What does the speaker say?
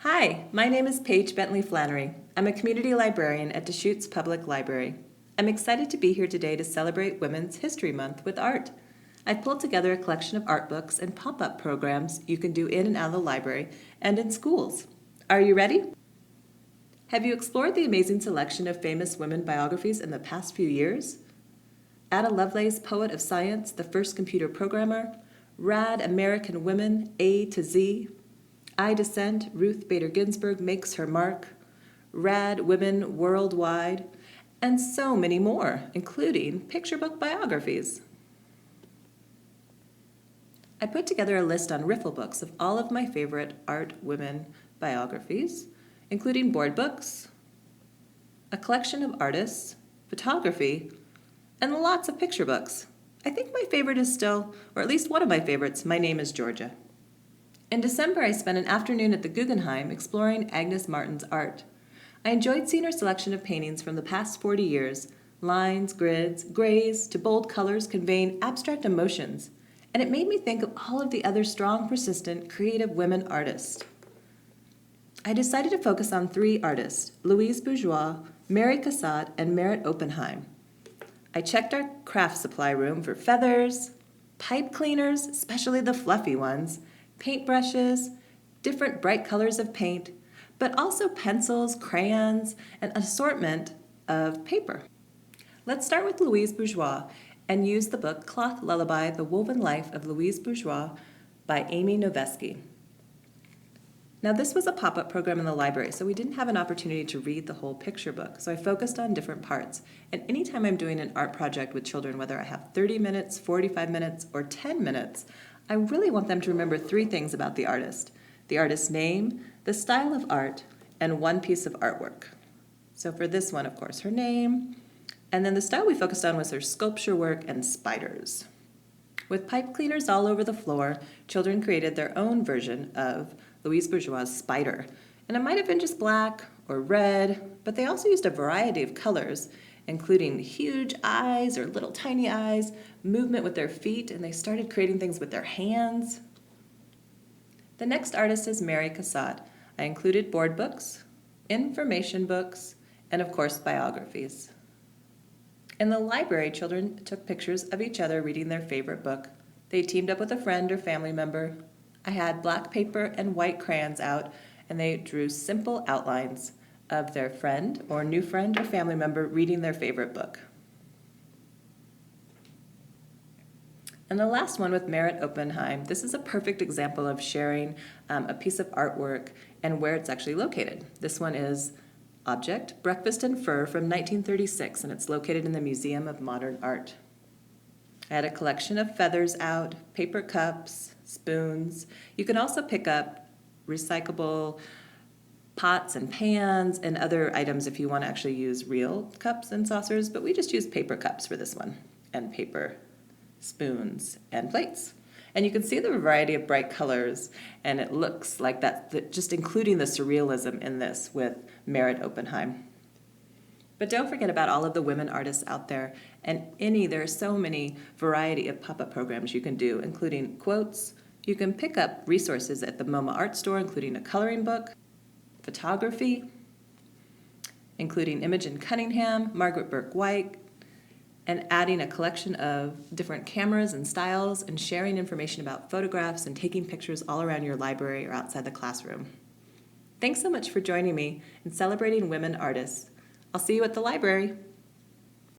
Hi, my name is Paige Bentley Flannery. I'm a community librarian at Deschutes Public Library. I'm excited to be here today to celebrate Women's History Month with art. I've pulled together a collection of art books and pop-up programs you can do in and out of the library and in schools. Are you ready? Have you explored the amazing selection of famous women biographies in the past few years? Ada Lovelace, poet of science, the first computer programmer, Rad American Women, A to Z, I Dissent, Ruth Bader Ginsburg makes her mark, Rad Women Worldwide, and so many more, including picture book biographies. I put together a list on Riffle Books of all of my favorite art women biographies, including board books, a collection of artists, photography, and lots of picture books. I think my favorite is still, or at least one of my favorites, My Name is Georgia. In December, I spent an afternoon at the Guggenheim exploring Agnes Martin's art. I enjoyed seeing her selection of paintings from the past 40 years, lines, grids, grays, to bold colors conveying abstract emotions, and it made me think of all of the other strong, persistent, creative women artists. I decided to focus on 3 artists, Louise Bourgeois, Mary Cassatt, and Merritt Oppenheim. I checked our craft supply room for feathers, pipe cleaners, especially the fluffy ones, paintbrushes, different bright colors of paint, but also pencils, crayons, and an assortment of paper. Let's start with Louise Bourgeois and use the book Cloth Lullaby, The Woven Life of Louise Bourgeois by Amy Noveske. Now this was a pop-up program in the library, so we didn't have an opportunity to read the whole picture book, so I focused on different parts. And anytime I'm doing an art project with children, whether I have 30 minutes, 45 minutes, or 10 minutes, I really want them to remember 3 things about the artist's name, the style of art, and one piece of artwork. So for this one, of course, her name, and then the style we focused on was her sculpture work and spiders. With pipe cleaners all over the floor, children created their own version of Louise Bourgeois' spider. And it might have been just black or red, but they also used a variety of colors, including huge eyes or little tiny eyes, movement with their feet, and they started creating things with their hands. The next artist is Mary Cassatt. I included board books, information books, and of course biographies. In the library, children took pictures of each other reading their favorite book. They teamed up with a friend or family member. I had black paper and white crayons out, and they drew simple outlines of their friend or new friend or family member reading their favorite book. And the last one with Merritt Oppenheim, this is a perfect example of sharing a piece of artwork and where it's actually located. This one is Object, Breakfast and Fur from 1936, and it's located in the Museum of Modern Art. I had a collection of feathers out, paper cups, spoons. You can also pick up recyclable pots and pans and other items if you want to actually use real cups and saucers, but we just used paper cups for this one, and paper spoons and plates. And you can see the variety of bright colors, and it looks like that, just including the surrealism in this with Merritt Oppenheim. But don't forget about all of the women artists out there, and there are so many variety of pop-up programs you can do, including quotes. You can pick up resources at the MoMA Art Store, including a coloring book, photography, including Imogen Cunningham, Margaret Burke-White, and adding a collection of different cameras and styles and sharing information about photographs and taking pictures all around your library or outside the classroom. Thanks so much for joining me in celebrating women artists. I'll see you at the library.